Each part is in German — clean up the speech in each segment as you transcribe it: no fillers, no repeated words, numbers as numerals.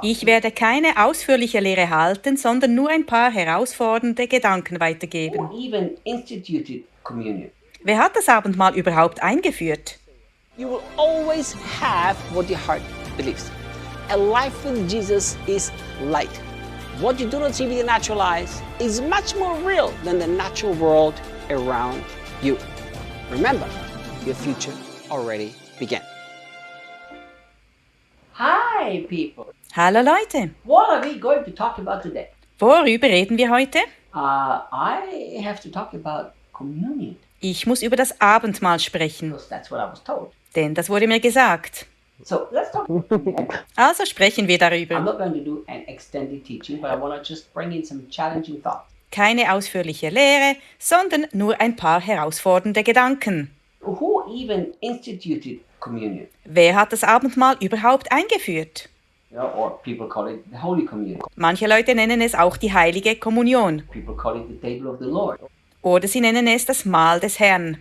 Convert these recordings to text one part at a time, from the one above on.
Ich werde keine ausführliche Lehre halten, sondern nur ein paar herausfordernde Gedanken weitergeben. Wer hat das Abendmahl überhaupt eingeführt? You will always have what your heart believes. A life with Jesus is light. What you do not see with your natural eyes is much more real than the natural world around you. Remember, your future already began. Hi, people. Hallo Leute, What are we going to talk about today? worüber reden wir heute? I have to talk about communion, Ich muss über das Abendmahl sprechen, because that's what I was told. denn das wurde mir gesagt. So let's talk about communion. Also sprechen wir I'm darüber. not going to do an extended teaching, but I want to just bring in some challenging thoughts. Keine ausführliche Lehre, sondern nur ein paar herausfordernde Gedanken. Who even instituted communion? Wer hat das Abendmahl überhaupt eingeführt? Or people call it the Holy Communion. Manche Leute nennen es auch die Heilige Kommunion People call it the table of the Lord. oder sie nennen es das Mahl des Herrn.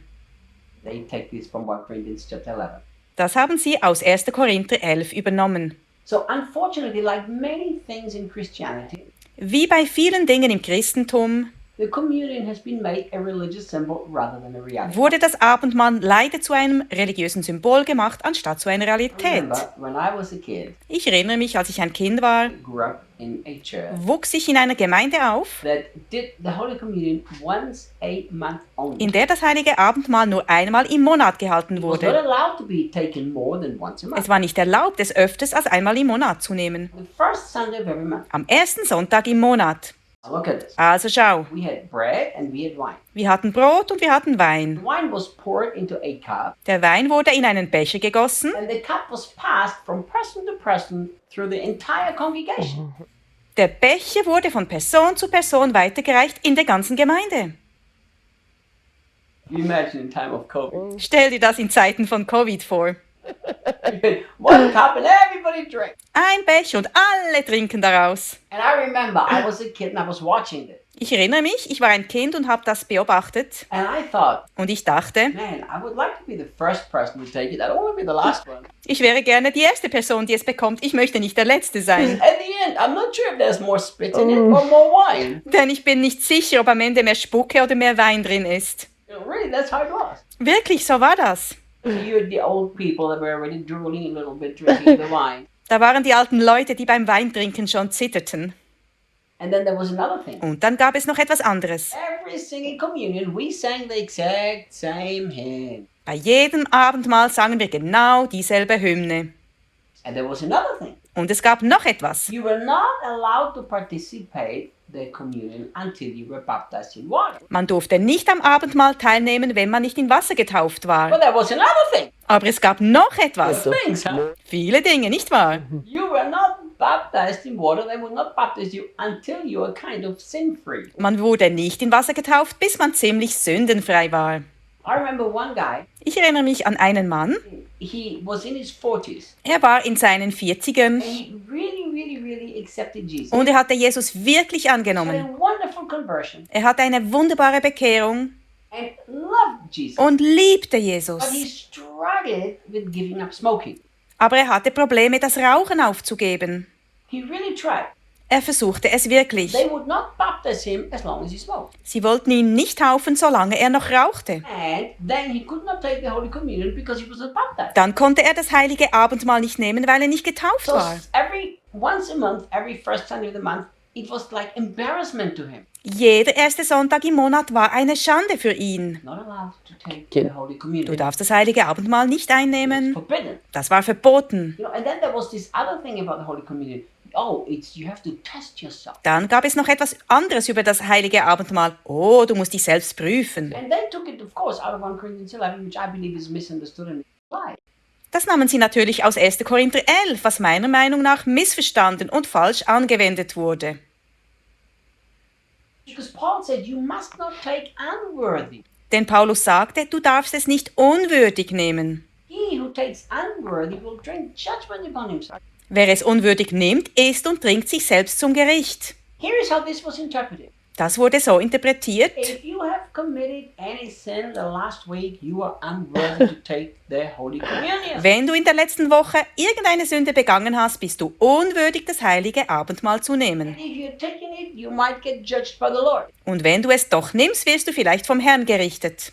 They take this from 1 Corinthians chapter 11. Das haben sie aus 1. Korinther 11 übernommen. So unfortunately, like many things in Christianity, Wie bei vielen Dingen im Christentum the communion has been made a religious symbol rather than a reality. wurde das Abendmahl leider zu einem religiösen Symbol gemacht, anstatt zu einer Realität. Remember, when I was a kid, Ich erinnere mich, als ich ein Kind war, grew up in a church wuchs ich in einer Gemeinde auf, that did the Holy Communion once a month only. in der das heilige Abendmahl nur einmal im Monat gehalten It was not wurde. allowed to be taken more than once a month. Es war nicht erlaubt, es öfters als einmal im Monat zu nehmen. The first Sunday of every month. Am ersten Sonntag im Monat. Look at this. Also schau, We had bread and we had wine. wir hatten Brot und wir hatten Wein. The wine was poured into a cup, Der Wein wurde in einen Becher gegossen, and the cup was passed from person to person through the entire congregation. der Becher wurde von Person zu Person weitergereicht in der ganzen Gemeinde. You imagine in time of COVID. Stell dir das in Zeiten von Covid vor. One cup and everybody drank. Ein Becher und alle trinken daraus. And I remember I was a kid and I was watching this. Ich erinnere mich, ich war ein Kind und habe das beobachtet. And I thought, Und ich dachte, man, I would like to be the first person to take it. I don't want to be the last one. ich wäre gerne die erste Person, die es bekommt. Ich möchte nicht der Letzte sein. At the end, I'm not sure if there's more spit in it or more wine. Denn ich bin nicht sicher, ob am Ende mehr Spucke oder mehr Wein drin ist. Really, that's how it was. Wirklich, so war das. You had the old people that were already drooling a little bit, drinking the wine. Da waren die alten Leute, die beim Weintrinken schon zitterten. And then there was another thing. Und dann gab es noch etwas anderes. Every single communion, we sang the exact same hymn. Bei jedem Abendmahl sangen wir genau dieselbe Hymne. And there was another thing. Und es gab noch etwas. You were not allowed to participate the communion until you were baptized in water. Man durfte nicht am Abendmahl teilnehmen, wenn man nicht in Wasser getauft war. But there was another thing. Aber es gab noch etwas. Things, huh? Viele Dinge, nicht wahr? You were not baptized in water. They would not baptize you until you were kind of sin-free. Man wurde nicht in Wasser getauft, bis man ziemlich sündenfrei war. I remember one guy, Ich erinnere mich an einen Mann. he was in his 40s. Er war in seinen 40ern And he really accepted Jesus. und er hatte Jesus wirklich Had a angenommen. wonderful conversion Er hatte eine wunderbare Bekehrung and loved Jesus. und liebte But he Jesus. struggled with giving up smoking. Aber er hatte Probleme, das Rauchen aufzugeben. He really tried. Er versuchte es wirklich. They would not baptize him as long as he smoked. Sie wollten ihn nicht taufen, solange er noch rauchte. And then he could not take the Holy Communion because he was not baptized. Dann konnte er das heilige Abendmahl nicht nehmen, weil er nicht getauft So war. once a month, every first Sunday of the month, it was like embarrassment to him. Jeder erste Sonntag im Monat war eine Schande für ihn. Not allowed to take the Holy Du Communion. darfst das heilige Abendmahl nicht einnehmen. Forbidden. Das war verboten. And then there was this other thing about the Holy Communion. Oh, you have to test yourself. Dann gab es noch etwas anderes über das heilige Abendmahl. Oh, du musst dich selbst prüfen. And they took it, of course, out of 1 Corinthians 11, which I believe is misunderstood and applied. Das nahmen sie natürlich aus 1. Korinther 11, was meiner Meinung nach missverstanden und falsch angewendet wurde. Because Paul said, you must not take unworthy. Denn Paulus sagte, du darfst es nicht unwürdig nehmen. He who takes unworthy will drink judgment upon himself. Wer es unwürdig nimmt, isst und trinkt sich selbst zum Gericht. Here is how this was interpreted. Das wurde so interpretiert: If you have committed any sin the last week, you are unworthy to take the Holy Communion. Wenn du in der letzten Woche irgendeine Sünde begangen hast, bist du unwürdig, das heilige Abendmahl zu nehmen. If you're taking it, you might get judged by the Lord. Und wenn du es doch nimmst, wirst du vielleicht vom Herrn gerichtet.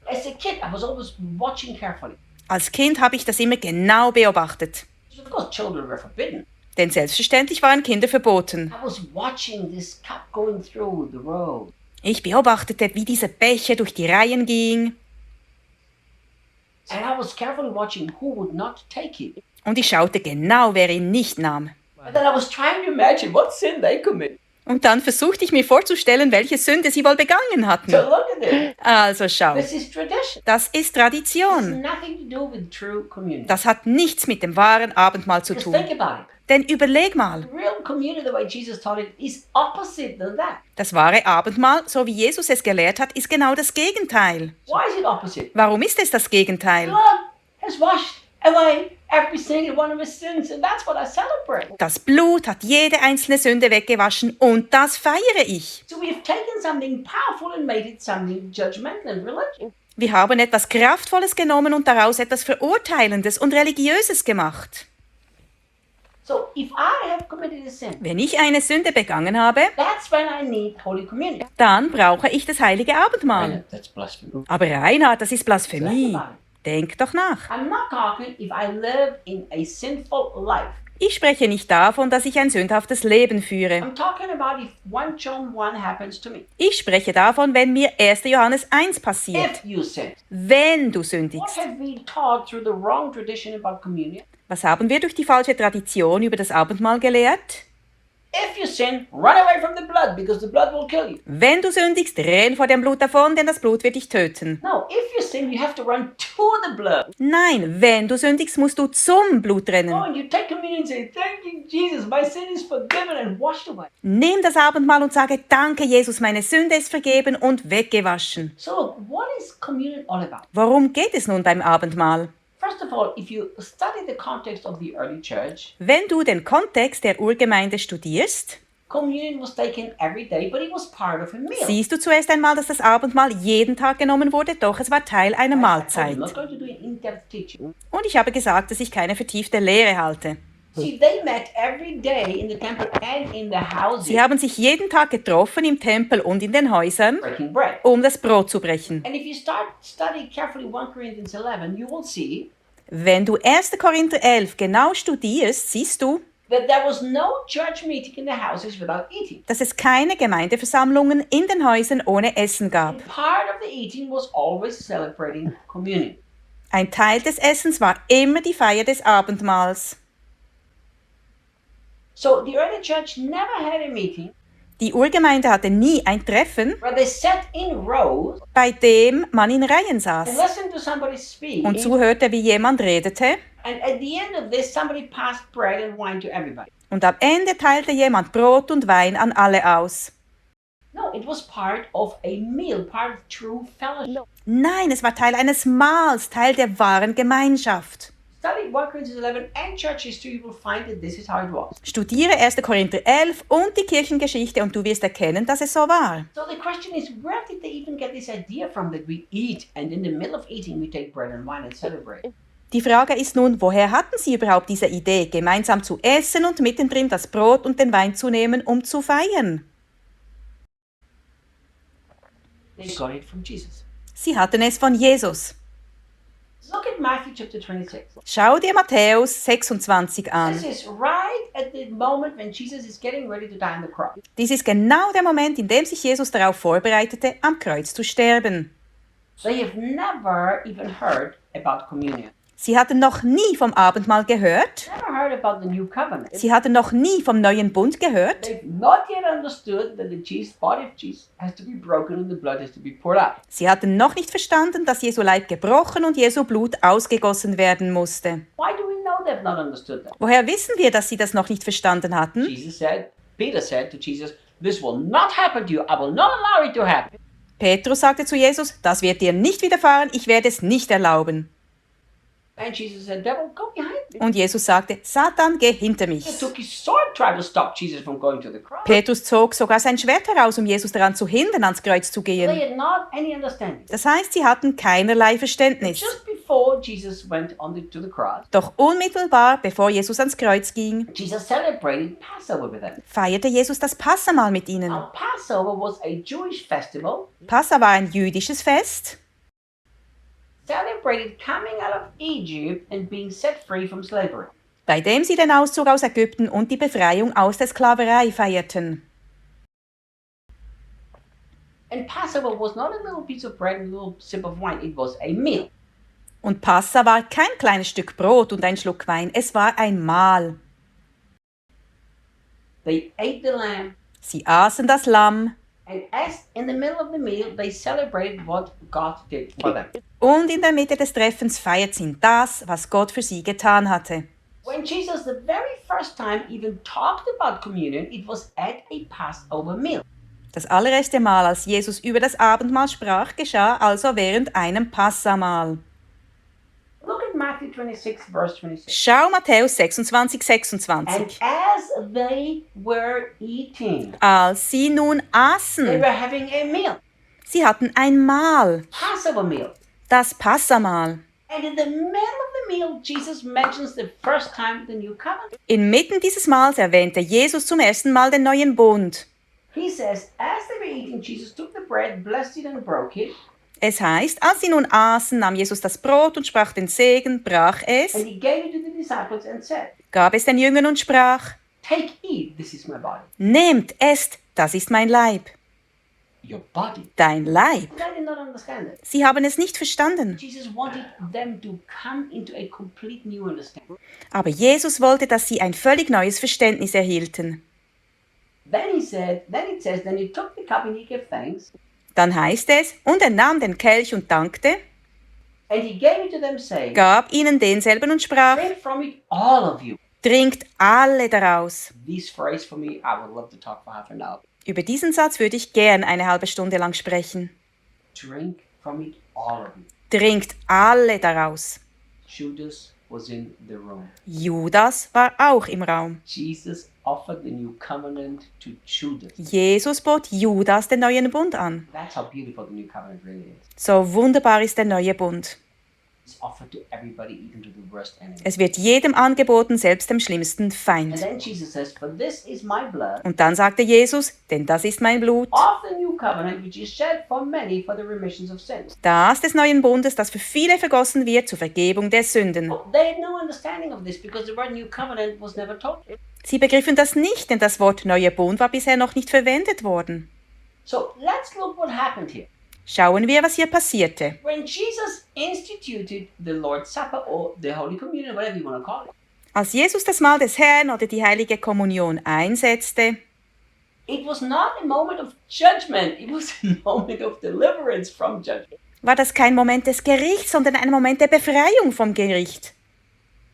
As a kid, I was always watching carefully. Als Kind habe ich das immer genau beobachtet. Of course, children were forbidden. Denn selbstverständlich waren Kinder verboten. I was watching this cup going through the road. Ich beobachtete, wie dieser Becher durch die Reihen ging. And I was carefully watching who would not take it. Und ich schaute genau, wer ihn nicht nahm. And then I was trying to imagine what sin they committed. Und dann versuchte ich mir vorzustellen, welche Sünde sie wohl begangen hatten. So look at this. Also schau, This is tradition. das ist It has Tradition. nothing to do with true communion. Das hat nichts mit dem wahren Abendmahl zu Just tun. think about it. Denn überleg mal, The real communion, the way Jesus taught it, is opposite than that. das wahre Abendmahl, so wie Jesus es gelehrt hat, ist genau das Gegenteil. Why is it opposite? Warum ist es das Gegenteil? Blood has washed away every single one of his sins, and that's what I celebrate. Das Blut hat jede einzelne Sünde weggewaschen und das feiere ich. So we have taken something powerful and made it something judgmental and religious. Wir haben etwas Kraftvolles genommen und daraus etwas Verurteilendes und Religiöses gemacht. So if I have committed a sin, Wenn ich eine Sünde begangen habe, that's when I need Holy Communion. dann brauche ich das heilige Abendmahl. That's blasphemy. Aber Reinhard, das ist Think Blasphemie. about it. Denk doch nach. I'm not talking if I live in a sinful life. Ich spreche nicht davon, dass ich ein sündhaftes Leben führe. I'm talking about if 1 John 1 happens to me. Ich spreche davon, wenn mir 1. Johannes 1 passiert. If you sin. Wenn du What sündigst. have we taught through the wrong tradition about communion? Was haben wir durch die falsche Tradition über das Abendmahl gelehrt? If you sin, run away from the blood because the blood will kill you. Wenn du sündigst, renn vor dem Blut davon, denn das Blut wird dich töten. No, if you sin, you have to run to the blood. Nein, wenn du sündigst, musst du zum Blut Go rennen. and you take communion and say, thank you, Jesus, my sin is forgiven and washed away. Nimm das Abendmahl und sage, danke Jesus, meine Sünde ist vergeben und weggewaschen. So look, what is communion all about? Worum geht es nun beim Abendmahl? First of all, if you study the context of the early church, Wenn du den Kontext der Urgemeinde studierst, communion was taken every day, but it was part of a meal. siehst du zuerst einmal, dass das Abendmahl jeden Tag genommen wurde, doch es war Teil einer I'm Mahlzeit. not going to do an in-depth teaching. Und ich habe gesagt, dass ich keine vertiefte Lehre halte. See, they met every day in the temple and in the houses, Sie haben sich jeden Tag getroffen im Tempel und in den Häusern, breaking bread. um das Brot zu brechen. And if you start studying carefully 1 Corinthians 11, you will see Wenn du 1. Korinther 11 genau studierst, siehst du, that there was no church meeting in the houses without eating. dass es keine Gemeindeversammlungen in den Häusern ohne Essen gab. And part of the eating was always celebrating communion. Ein Teil des Essens war immer die Feier des Abendmahls. So the early church never had a meeting Die Urgemeinde hatte nie ein Treffen, where they sat in rows bei dem man in Reihen and saß listened to somebody speak. und zuhörte, wie jemand redete. And at the end of this, somebody passed bread and wine to everybody. Und am Ende teilte jemand Brot und Wein an alle aus. No, it was part of a meal, part of true fellowship. Nein, es war Teil eines Mahls, Teil der wahren Gemeinschaft. Study 1 Corinthians 11 and church history, you will find that this is how it was. Studiere 1. Korinther 11 und die Kirchengeschichte und du wirst erkennen, dass es so war. So the question is, where did they even get this idea from that we eat and in the middle of eating we take bread and wine and celebrate? Die Frage ist nun, woher hatten sie überhaupt diese Idee, gemeinsam zu essen und mittendrin das Brot und den Wein zu nehmen, um zu feiern? They got it from Jesus. Sie hatten es von Jesus. Look at Matthew chapter 26. Schau dir Matthäus 26 an. This is right at the moment when Jesus is getting ready to die on the cross. Dies ist genau der Moment, in dem sich Jesus darauf vorbereitete, am Kreuz zu sterben. They have never even heard about communion. Sie hatten noch nie vom Abendmahl gehört. Never heard about the new covenant. Sie hatten noch nie vom Neuen Bund gehört. They've not yet understood that the body of Jesus has to be broken and the blood has to be poured out. Sie hatten noch nicht verstanden, dass Jesu Leib gebrochen und Jesu Blut ausgegossen werden musste. Why do we know they've not understood that? Woher wissen wir, dass sie das noch nicht verstanden hatten? Peter said to Jesus, this will not happen to you. I will not allow it to happen. Petrus sagte zu Jesus, das wird dir nicht widerfahren, ich werde es nicht erlauben. And Jesus said, devil, go behind Und Jesus sagte, Satan, geh hinter He mich. took his sword, tried to stop Jesus from going to the cross. Petrus zog sogar sein Schwert heraus, um Jesus daran zu hindern, ans Kreuz zu They gehen. had not any understanding. Das heißt, sie hatten keinerlei Verständnis. Just before Jesus went to the cross, Doch unmittelbar, bevor Jesus ans Kreuz ging, Jesus celebrated Passover with them. feierte Jesus das Passamahl mit ihnen. Now, Passover was a Jewish festival Passa war ein jüdisches Fest, celebrated coming out of Egypt and being set free from slavery. bei dem sie den Auszug aus Ägypten und die Befreiung aus der Sklaverei feierten. And Passover was not a little piece of bread and a little sip of wine, it was a meal. Und Passa war kein kleines Stück Brot und ein Schluck Wein, es war ein Mahl. They ate the lamb, Sie aßen das Lamm and as in the middle of the meal, they celebrated what God did for them. und in der Mitte des Treffens feierten sie das, was Gott für sie getan hatte. When Jesus the very first time even talked about communion, it was at a Passover meal. Das allererste Mal, als Jesus über das Abendmahl sprach, geschah also während einem Passamahl. Look at Matthew 26, verse 26. Schau Matthäus 26, And 26. as they were eating, Als sie nun they aßen, were having a meal, sie hatten ein Mahl, Passover meal. das Passamahl. And in the middle of the meal, Jesus mentions the first time the new covenant. Inmitten dieses Mahls erwähnte Jesus zum ersten Mal den neuen Bund. He says, as they were eating, Jesus took the bread, blessed it, and broke it. Es heißt, als sie nun aßen, nahm Jesus das Brot und sprach den Segen, brach es, And he gave it to the disciples and said, gab es den Jüngern und sprach, take, eat, this is my body. nehmt, esst, das ist mein Leib. Your body. Dein Leib. They did not understand it. Sie haben es nicht verstanden. Jesus wanted them to come into a complete new understanding. Aber Jesus wollte, dass sie ein völlig neues Verständnis erhielten. Then he took the cup and he gave thanks, Dann heißt es, und er nahm den Kelch und dankte, and he gave it to them, saying, gab ihnen denselben und sprach, drink from it, all of you. trinkt alle daraus. This phrase for me, I would love to talk for half an hour. Über diesen Satz würde ich gern eine halbe Stunde lang sprechen. Drink from it, all of you. Trinkt alle daraus. Judas was in the room. Judas war auch im Raum. Jesus offered the new covenant to Judas. Jesus bot Judas den neuen Bund an. That's how beautiful the new covenant really is. So wunderbar ist der neue Bund. It's offered to everybody, even to the worst enemy. Es wird jedem angeboten, selbst dem schlimmsten And Feind. then Jesus says, for this is my blood Und dann sagte Jesus, denn das ist mein Blut, of the new covenant, which is shed for many for the remissions of sins. das des neuen Bundes, das für viele vergossen wird zur Vergebung der Sünden. They had no understanding of this because the word new covenant was never taught. Sie begriffen das nicht, denn das Wort neuer Bund war bisher noch nicht verwendet worden. So let's look what happened here. Schauen wir, was hier passierte. When Jesus instituted the Lord's Supper or the Holy Communion, whatever you want to call it, Als Jesus das Mahl des Herrn oder die heilige Kommunion einsetzte, it was not a moment of judgment. It was a moment of deliverance from judgment. war das kein Moment des Gerichts, sondern ein Moment der Befreiung vom Gericht.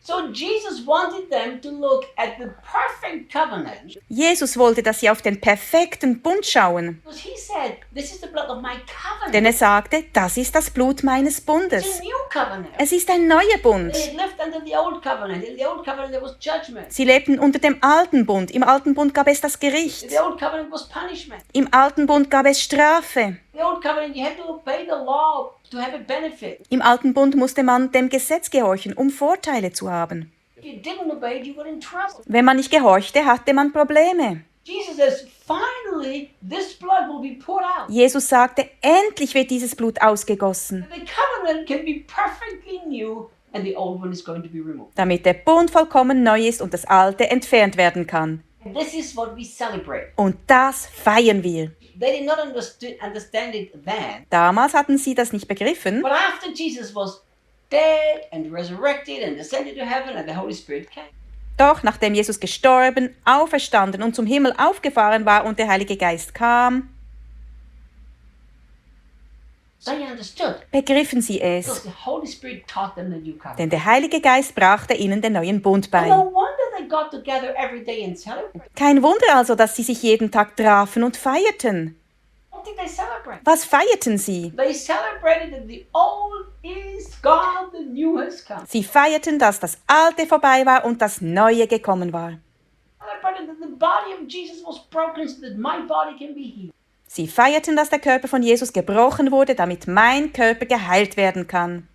So Jesus wanted them to look at the perfect covenant Jesus wollte, dass sie auf den perfekten Bund schauen, because he said, this is the blood of my covenant. denn er sagte, das ist das Blut meines It's Bundes. a new covenant. Es ist ein neuer Bund. They lived under the old covenant. In the old covenant there was judgment. Sie lebten unter dem alten Bund. Im alten Bund gab es das In Gericht. the old covenant was punishment. Im alten Bund gab es Strafe. In the old covenant you had to obey the law to have a benefit. Im alten Bund musste man dem Gesetz gehorchen, um Vorteile zu haben. If you didn't obey it, you were in trouble. Wenn man nicht gehorchte, hatte man Probleme. Jesus says, finally, this blood will be poured out. Jesus sagte, endlich wird dieses Blut ausgegossen, The covenant can be perfectly new and the old one is going to be removed. damit der Bund vollkommen neu ist und das alte entfernt werden kann. And this is what we celebrate. Und das feiern wir. They did not understand it then, Damals hatten sie das nicht begriffen, but after Jesus was dead and resurrected and ascended to heaven and the Holy Spirit came, doch nachdem Jesus gestorben, auferstanden und zum Himmel aufgefahren war und der Heilige Geist kam, they understood begriffen sie because es, the Holy Spirit taught them the new covenant. denn der Heilige Geist brachte ihnen den neuen Bund No bei. wonder they got together every day and celebrated. Kein Wunder also, dass sie sich jeden Tag trafen und feierten. What did they celebrate? Was feierten sie? They celebrated that the old is gone, the new has come. Sie feierten, dass das Alte vorbei war und das Neue gekommen war. Celebrated that the body of Jesus was broken so that my body can be healed. Sie feierten, dass der Körper von Jesus gebrochen wurde, damit mein Körper geheilt werden kann.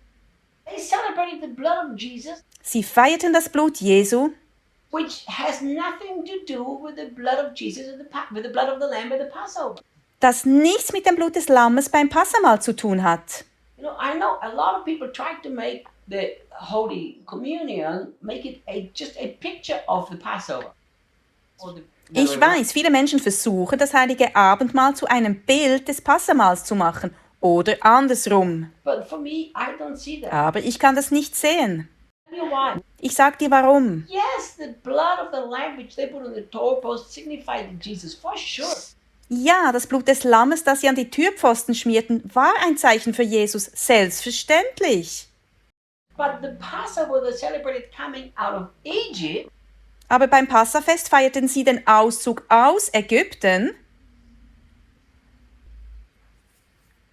They celebrated the blood of Jesus, Sie feierten das Blut Jesu, which has nothing to do with the blood of Jesus and with the blood of the lamb at the Passover. das nichts mit dem Blut des Lammes beim Passamahl zu tun hat. You know, I know a lot of people try to make the Holy Communion, make it just a picture of the Passover. Or the Ich weiß, viele Menschen versuchen, das Heilige Abendmahl zu einem Bild des Passamahls zu machen oder andersrum. But for me, I don't see that. Aber ich kann das nicht sehen. Tell you why? Ich sag dir warum. Yes, the blood of the lamb which they put on the doorpost signified Jesus, for sure. Ja, das Blut des Lammes, das sie an die Türpfosten schmierten, war ein Zeichen für Jesus, selbstverständlich. But the Passover they celebrated coming out of Egypt, Aber beim Passafest feierten sie den Auszug aus Ägypten,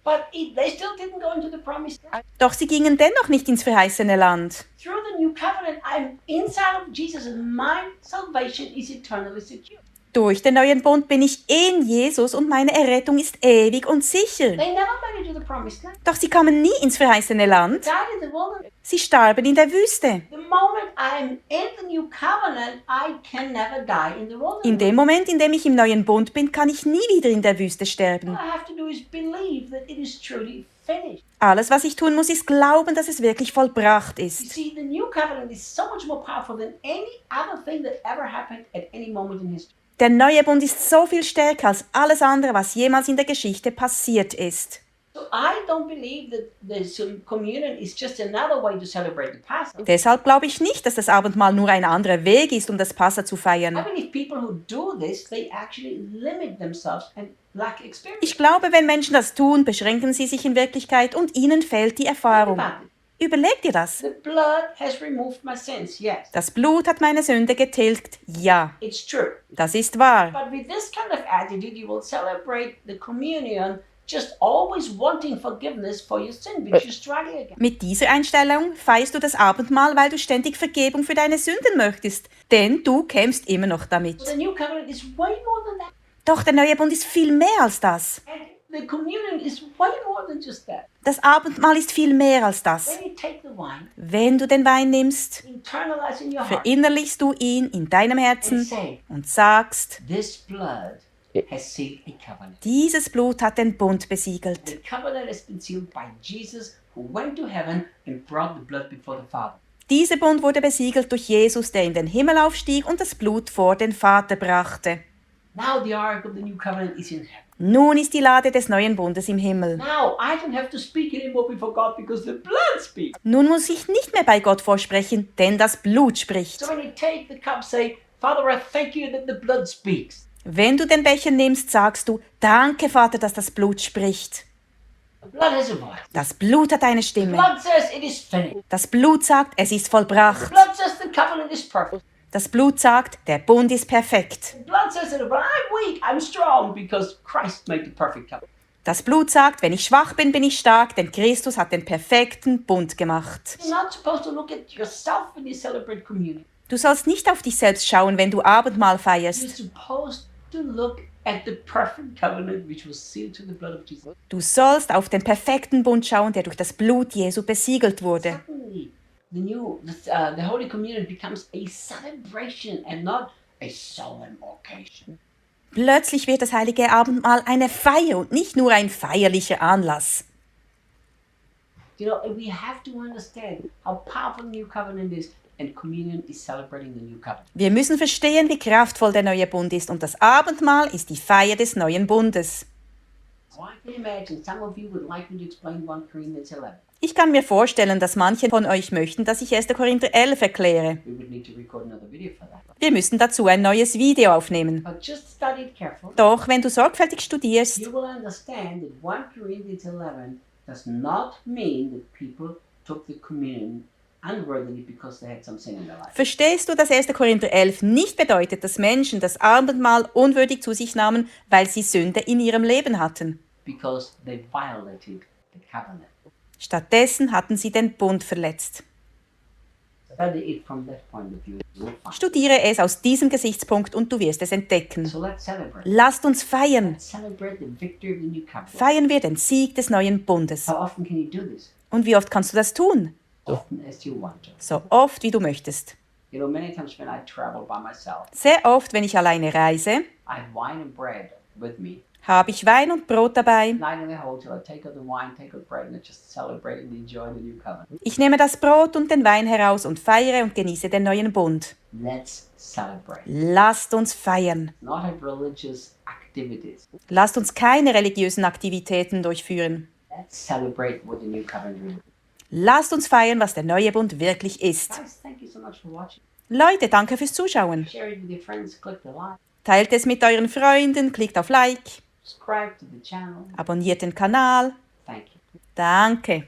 but they still didn't go into the promised land. doch sie gingen dennoch nicht ins verheißene Land. Through the new covenant, I'm inside of Jesus and my salvation is eternally secure. Durch den neuen Bund bin ich in Jesus und meine Errettung ist ewig und sicher. They never made it to the promised land. Doch sie kamen nie ins verheißene Land. Died in the wilderness. Sie starben in der Wüste. The moment I'm in the new covenant, I can never die in the wilderness. In dem Moment, in dem ich im neuen Bund bin, kann ich nie wieder in der Wüste sterben. All I have to do is believe that it is truly finished. Alles, was ich tun muss, ist glauben, dass es wirklich vollbracht You ist. see, the new covenant is so much more powerful than any other thing that ever happened at any moment in history. Der neue Bund ist so viel stärker als alles andere, was jemals in der Geschichte passiert ist. So I don't believe that the communion is just another way to celebrate the Passover. Deshalb glaube ich nicht, dass das Abendmahl nur ein anderer Weg ist, um das Passa zu I feiern. believe people who do this, they actually limit themselves and lack experience. Ich glaube, wenn Menschen das tun, beschränken sie sich in Wirklichkeit und ihnen fehlt die Erfahrung. Think about it. Überleg dir das. The blood has removed my sins, yes. Das Blut hat meine Sünde getilgt. Ja, It's true. das ist wahr. But with this kind of attitude, you will celebrate the communion just always wanting forgiveness for your sin, which you're struggling against. Mit dieser Einstellung feierst du das Abendmahl, weil du ständig Vergebung für deine Sünden möchtest. Denn du kämpfst immer noch damit. So the new covenant is way more than that. Doch der neue Bund ist viel mehr als das. And the communion is way more than just that. Das Abendmahl ist viel mehr als das. When you take the wine, Wenn du den Wein nimmst, internalize in your heart, verinnerlichst du ihn in deinem and Herzen say, und sagst, this blood has sealed a covenant. dieses Blut hat den Bund besiegelt. The covenant has been sealed by Jesus, who went to heaven and brought the blood before the Father. Dieser Bund wurde besiegelt durch Jesus, der in den Himmel aufstieg und das Blut vor den Vater brachte. Now the ark of the new covenant is in heaven. Nun ist die Lade des neuen Bundes im Himmel. Now I don't have to speak anymore before God because the blood speaks. Nun muss ich nicht mehr bei Gott vorsprechen, denn das Blut spricht. So when you take the cup, say, Father, I thank you that the blood speaks. Wenn du den Becher nimmst, sagst du, danke Vater, dass das Blut spricht. The blood has a voice. Das Blut hat eine The Stimme. blood says it is finished. Das Blut sagt, es ist The vollbracht. blood says the covenant is perfect. Das Blut sagt, der Bund ist perfekt. The blood says that when I'm weak, I'm strong because Christ made the perfect covenant. Das Blut sagt, wenn ich schwach bin, bin ich stark, denn Christus hat den perfekten Bund gemacht. You're not supposed to look at yourself when you celebrate communion. Du sollst nicht auf dich selbst schauen, wenn du Abendmahl You're feierst. supposed to look at the perfect covenant which was sealed to the blood of Jesus. Du sollst auf den perfekten Bund schauen, der durch das Blut Jesu besiegelt wurde. Suddenly, the Holy Communion becomes a celebration and not a solemn occasion. Plötzlich wird das Heilige Abendmahl eine Feier und nicht nur ein feierlicher Anlass. You know, we have to understand how powerful the new covenant is, and communion is celebrating the new covenant. Wir müssen verstehen, wie kraftvoll der neue Bund ist und das Abendmahl ist die Feier des neuen Bundes. So I can imagine some of you would like me to explain 1 Corinthians 11. Ich kann mir vorstellen, dass manche von euch möchten, dass ich 1. Korinther 11 erkläre. We would need to record another video for that. Wir müssen dazu ein neues Video aufnehmen. But just study it carefully. Doch wenn du sorgfältig studierst, You will understand that 1 Corinthians 11 does not mean that people took the communion unworthily because they had some sin in their life. verstehst du, dass 1. Korinther 11 nicht bedeutet, dass Menschen das Abendmahl unwürdig zu sich nahmen, weil sie Sünde in ihrem Leben hatten. Because they violated the covenant. Stattdessen hatten sie den Bund verletzt. Study it from that point of view. You'll find. Studiere es aus diesem Gesichtspunkt und du wirst es entdecken. So let's celebrate. Lasst uns feiern. Let's celebrate the victory of the new covenant. Feiern wir den Sieg des neuen Bundes. How often can you do this? Und wie oft kannst du das tun? Often as you want to. So oft, wie du möchtest. You know, many times when I travel by myself, Sehr oft, wenn ich alleine reise, I have wine and bread with me. habe ich Wein und Brot dabei. Night in the hotel, I take out the wine, take out bread, and I just celebrate and enjoy the new covenant. Ich nehme das Brot und den Wein heraus und feiere und genieße den neuen Bund. Let's celebrate. Lasst uns feiern. Not have religious activities. Lasst uns keine religiösen Aktivitäten durchführen. Let's celebrate what the new covenant really is. Lasst uns feiern, was der neue Bund wirklich ist. Guys, thank you so much for watching. Leute, danke fürs Zuschauen. Share it with your friends, click the like, Teilt es mit euren Freunden, klickt auf Like, subscribe to the channel. abonniert den Kanal. Thank you. Danke.